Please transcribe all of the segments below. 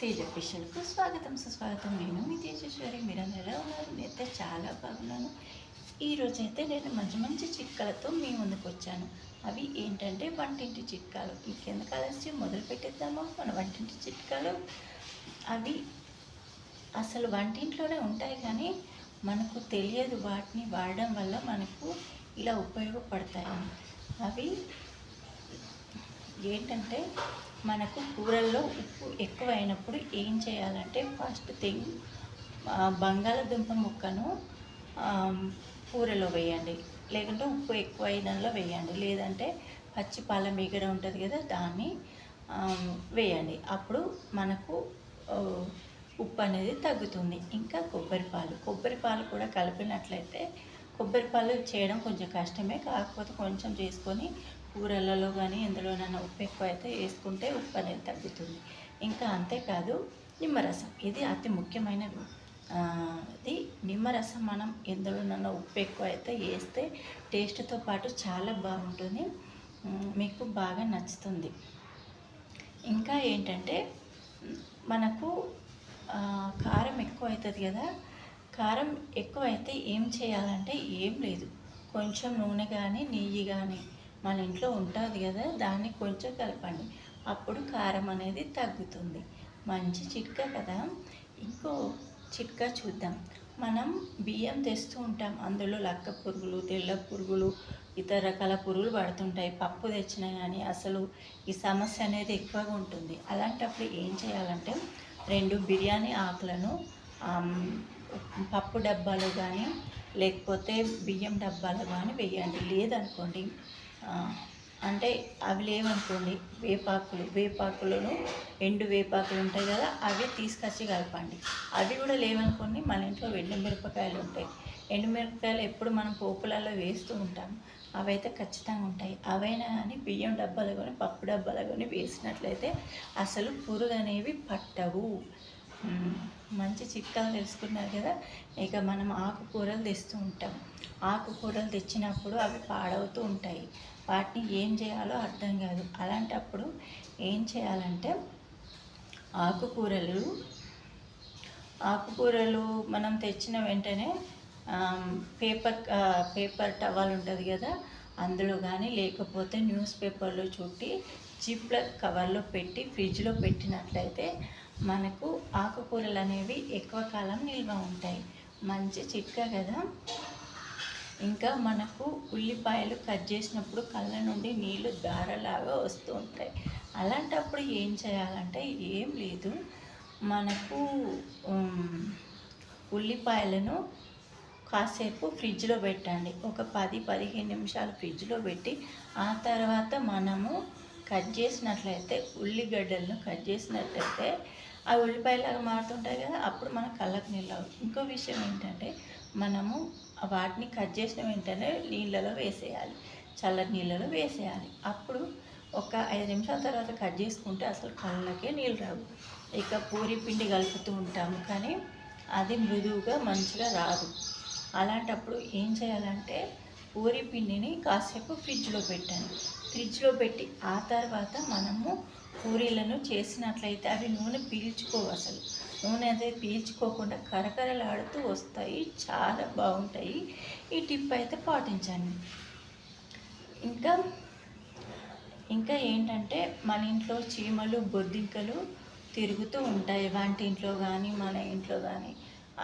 తేజ ఫిషర్కు స్వాగతం సుస్వాగతం. నేను మీ తేజేశ్వరి. మీరందరూ ఎలా ఉన్నారు? నేనైతే చాలా బాగున్నాను. ఈరోజైతే నేను మంచి మంచి చిట్కాలతో మీ ముందుకు వచ్చాను. అవి ఏంటంటే వంటింటి చిట్కాలు. ఇంకెందుకు ఆలస్యం, మొదలు పెట్టేద్దామా మన వంటింటి చిట్కాలు. అవి అసలు వంటింట్లోనే ఉంటాయి కానీ మనకు తెలియదు వాటిని వాడడం వల్ల మనకు ఇలా ఉపయోగపడతాయని. అవి ఏంటంటే మనకు కూరల్లో ఉప్పు ఎక్కువ అయినప్పుడు ఏం చేయాలంటే ఫస్ట్ థింగ్ బంగాళదుంప ముక్కను కూరలో వేయండి, లేకుంటే ఉప్పు ఎక్కువ అయినంలో వేయండి, లేదంటే పచ్చి పాల మీగడ ఉంటుంది కదా దాన్ని వేయండి. అప్పుడు మనకు ఉప్పు అనేది తగ్గుతుంది. ఇంకా కొబ్బరి పాలు కూడా కలిపినట్లయితే, కొబ్బరి పాలు చేయడం కొంచెం కష్టమే, కాకపోతే కొంచెం చేసుకొని కూరలలో కానీ ఎందులోనైనా ఉప్పు ఎక్కువ అయితే వేసుకుంటే ఉప్పు అనేది తగ్గుతుంది. ఇంకా అంతేకాదు నిమ్మరసం, ఇది అతి ముఖ్యమైనది. ఇది నిమ్మరసం మనం ఎందులోనైనా ఉప్పు ఎక్కువ అయితే వేస్తే టేస్ట్తో పాటు చాలా బాగుంటుంది, మీకు బాగా నచ్చుతుంది. ఇంకా ఏంటంటే మనకు కారం ఎక్కువ అవుతుంది కదా, కారం ఎక్కువ అయితే ఏం చేయాలంటే ఏం లేదు, కొంచెం నూనె కానీ నెయ్యి కానీ మన ఇంట్లో ఉంటుంది కదా దాన్ని కొంచెం కలపండి, అప్పుడు కారం అనేది తగ్గుతుంది. మంచి చిట్కా కదా. ఇంకో చిట్కా చూద్దాం. మనం బియ్యం తెస్తూ ఉంటాం, అందులో లక్క పురుగులు, తెల్ల పురుగులు, ఇతర రకాల పురుగులు పడుతుంటాయి. పప్పు తెచ్చినా కానీ అసలు ఈ సమస్య అనేది ఎక్కువగా ఉంటుంది. అలాంటప్పుడు ఏం చేయాలంటే 2 బిర్యానీ ఆకులను పప్పు డబ్బాలో కానీ లేకపోతే బియ్యం డబ్బాలో కానీ వేయండి. లేదనుకోండి, అంటే అవి లేవనుకోండి, వేపాకులను ఎండు వేపాకులు ఉంటాయి కదా అవి తీసుకొచ్చి కలపండి. అవి కూడా లేవనుకోండి, మన ఇంట్లో ఎండుమిరపకాయలు ఉంటాయి. ఎండుమిరపకాయలు ఎప్పుడు మనం పోపులలో వేస్తూ ఉంటాం, అవైతే ఖచ్చితంగా ఉంటాయి. అవైనా కానీ బియ్యం డబ్బాలు కానీ పప్పు డబ్బాలు కానీ వేసినట్లయితే అసలు పురుగు అనేవి పట్టవు. మంచి చిట్కాలు తెలుసుకున్నారు కదా. ఇక మనం ఆకుకూరలు తెస్తూ ఉంటాం, ఆకుకూరలు తెచ్చినప్పుడు అవి పాడవుతూ ఉంటాయి, వాటిని ఏం చేయాలో అర్థం కాదు. అలాంటప్పుడు ఏం చేయాలంటే ఆకుకూరలు మనం తెచ్చిన వెంటనే పేపర్ టవల్ ఉంటుంది కదా అందులో కానీ లేకపోతే న్యూస్ పేపర్లో చుట్టి జిప్లర్ కవర్లో పెట్టి ఫ్రిడ్జ్లో పెట్టినట్లయితే మనకు ఆకుకూరలు అనేవి ఎక్కువ కాలం నిల్వ ఉంటాయి. మంచి చిట్కా కదా. ఇంకా మనకు ఉల్లిపాయలు కట్ చేసినప్పుడు కళ్ళ నుండి నీళ్ళు ధారలాగా వస్తూ ఉంటాయి. అలాంటప్పుడు ఏం చేయాలంటే ఏం లేదు, మనకు ఉల్లిపాయలను కాసేపు ఫ్రిడ్జ్లో పెట్టండి, ఒక 10-15 నిమిషాలు ఫ్రిడ్జ్లో పెట్టి ఆ తర్వాత మనము కట్ చేసినట్లయితే ఉల్లిగడ్డలను కట్ చేసినట్లయితే ఆ ఉల్లిపాయలాగా మారుతుంటాయి కదా, అప్పుడు మన కళ్ళకు నీళ్ళు. ఇంకో విషయం ఏంటంటే మనము వాటిని కట్ చేసిన వెంటనే నీళ్ళలో వేసేయాలి, చల్లటి నీళ్ళలో వేసేయాలి. అప్పుడు ఒక 5 నిమిషాల తర్వాత కట్ చేసుకుంటే అసలు కళ్ళకే నీళ్ళు రావు. ఇక పూరి పిండి కలుపుతూ ఉంటాము కానీ అది మృదువుగా మంచిగా రాదు. అలాంటప్పుడు ఏం చేయాలంటే పూరి పిండిని కాసేపు ఫ్రిడ్జ్లో పెట్టండి, ఫ్రిడ్జ్లో పెట్టి ఆ తర్వాత మనము పూరీలను చేసినట్లయితే అవి నూనె పీల్చుకోవు, అసలు నూనె అనేది పీల్చుకోకుండా కరకరలాడుతూ వస్తాయి, చాలా బాగుంటాయి. ఈ టిప్ అయితే పాటించండి. ఇంకా ఏంటంటే మన ఇంట్లో చీమలు బొద్దింకలు తిరుగుతూ ఉంటాయి, వంటింట్లో కానీ మన ఇంట్లో కానీ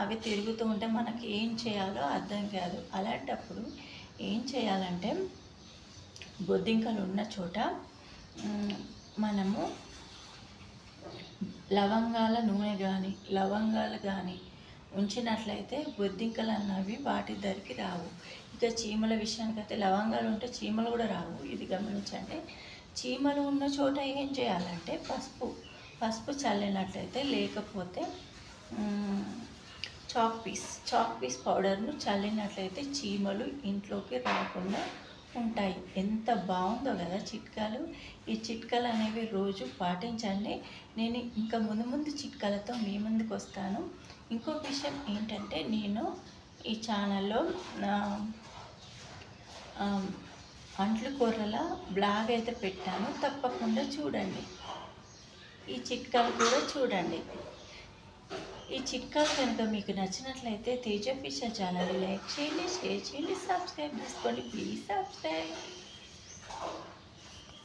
అవి తిరుగుతూ ఉంటే మనకి ఏం చేయాలో అర్థం కాదు. అలాంటప్పుడు ఏం చేయాలంటే బొద్దింకలు ఉన్న చోట మనము లవంగాల నూనె కానీ లవంగాలు కానీ ఉంచినట్లయితే బొద్దింకలు అన్నవి వాటి దగ్గరికి రావు. ఇక చీమల విషయానికి అయితే లవంగాలు ఉంటే చీమలు కూడా రావు, ఇది గమనించండి. చీమలు ఉన్న చోట ఏం చేయాలంటే పసుపు చల్లినట్లయితే, లేకపోతే చాక్ పీస్ పౌడర్ను చల్లినట్లయితే చీమలు ఇంట్లోకి రాకుండా ఉంటాయి. ఎంత బాగుందో కదా చిట్కాలు. ఈ చిట్కాలు అనేవి రోజు పాటించండి. నేను ఇంకా ముందు చిట్కాలతో మీ ముందుకు వస్తాను. ఇంకో విషయం ఏంటంటే నేను ఈ ఛానల్లో అంట్లు కూరల బ్లాగ్ అయితే పెట్టాను, తప్పకుండా చూడండి. ఈ చిట్కాలు కూడా చూడండి. ఈ చిట్కాలు కనుక మీకు నచ్చినట్లయితే తేజ ఫిషర్ ఛానల్ లైక్ చేయండి, షేర్ చేయండి, సబ్స్క్రైబ్ చేసుకోండి. Please subscribe.